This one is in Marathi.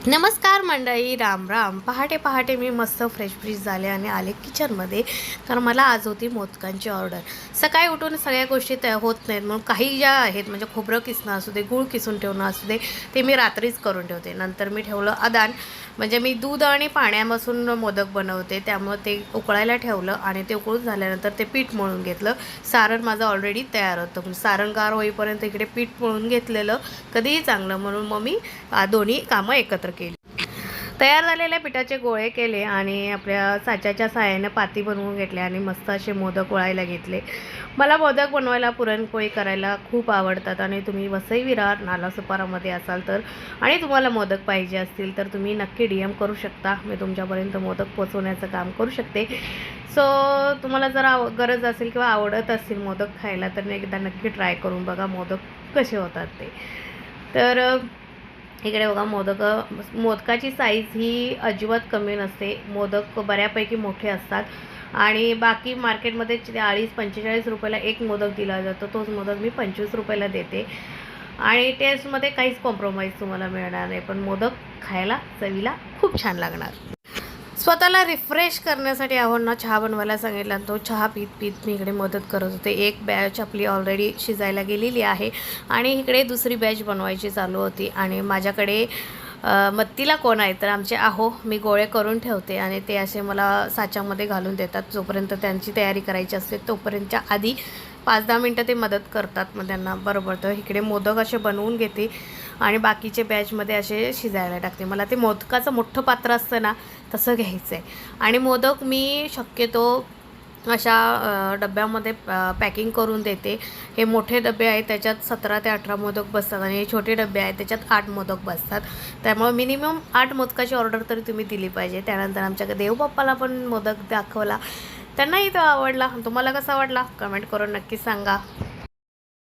नमस्कार मंडळी, राम राम. पहाटे पहाटे मी मस्त फ्रेश झाले आणि आले किचनमध्ये. कारण मला आज होती मोदकांची ऑर्डर. सकाळी उठून सगळ्या गोष्टी होत नाहीत, म्हणून काही ज्या आहेत म्हणजे खोबरं किसणं असू दे, गूळ किसून ठेवणं असू दे, ते मी रात्रीच करून ठेवते. नंतर मी ठेवलं अदान, म्हणजे मी दूध आणि पाण्यापासून मोदक बनवते, त्यामुळे ते उकळायला ठेवलं आणि ते उकळून झाल्यानंतर ते पीठ मळून घेतलं. सारण माझं ऑलरेडी तयार होतं, सारण गार होईपर्यंत इकडे पीठ मळून घेतलेलं कधीही चांगलं, म्हणून मग मी दोन्ही कामं एकत्र केली. तयार झालेल्या पिठाचे गोळे केले आणि आपल्या साच्याच्या साहाय्याने पाती बनवून घेतले आणि मस्त असे मोदक वळायला घेतले. मला मोदक बनवायला, पुरणपोळी करायला खूप आवडतात आणि तुम्ही वसई विरार नालासोपारामध्ये असाल तर आणि तुम्हाला मोदक पाहिजे असतील तर तुम्ही नक्की DM करू शकता. मी तुमच्यापर्यंत मोदक पोचवण्याचं काम करू शकते. सो तुम्हाला जर गरज असेल किंवा आवडत असतील मोदक खायला तर एकदा नक्की ट्राय करून बघा मोदक कसे होतात ते. तर इकडे बघा, मोदकाची साईज ही अजिबात कमी नसते. मोदक बऱ्यापैकी मोठे असतात आणि बाकी मार्केटमध्ये 40-45 रुपयाला एक मोदक दिला जातो. तोच मोदक मी 25 रुपयाला देते आणि टेस्टमध्ये काहीच कॉम्प्रोमाइज तुम्हाला मिळणार नाही, पण मोदक खायला चवीला खूप छान लागणार. स्वतःला रिफ्रेश करण्यासाठी आवडणं चहा बनवायला सांगितला, तो चहा पीत पीत मी इकडे मदत करत होते. एक बॅच आपली ऑलरेडी शिजायला गेलेली आहे आणि इकडे दुसरी बॅच बनवायची चालू होती आणि माझ्याकडे मत्तीला कोण आहे तर आमचे मी गोळे करून ठेवते आणि ते असे मला साच्यामध्ये घालून देतात. जोपर्यंत त्यांची तयारी करायची असते तोपर्यंतच्या आधी 5-10 मिनटं ते मदत करतात. मग त्यांना बरोबर तर इकडे मोदक असे बनवून घेते आणि बाकीचे बॅचमध्ये असे शिजायला टाकते. मला ते मोदकाचं मोठं पात्र असतं ना, तसं घ्यायचं आहे. आणि मोदक मी शक्यतो अशा डब्यामध्ये पॅकिंग करून देते. हे मोठे डबे आहेत, त्याच्यात 17 ते 18 मोदक बसतात आणि हे छोटे डबे आहेत, त्याच्यात 8 मोदक बसतात. त्यामुळे मिनिमम 8 मोदकाची ऑर्डर तरी तुम्ही दिली पाहिजे. त्यानंतर आमच्या देवबाप्पाला पण मोदक दाखवला, त्यांनाही तो आवडला. तुम्हाला कसा वाटला कमेंट करून नक्की सांगा.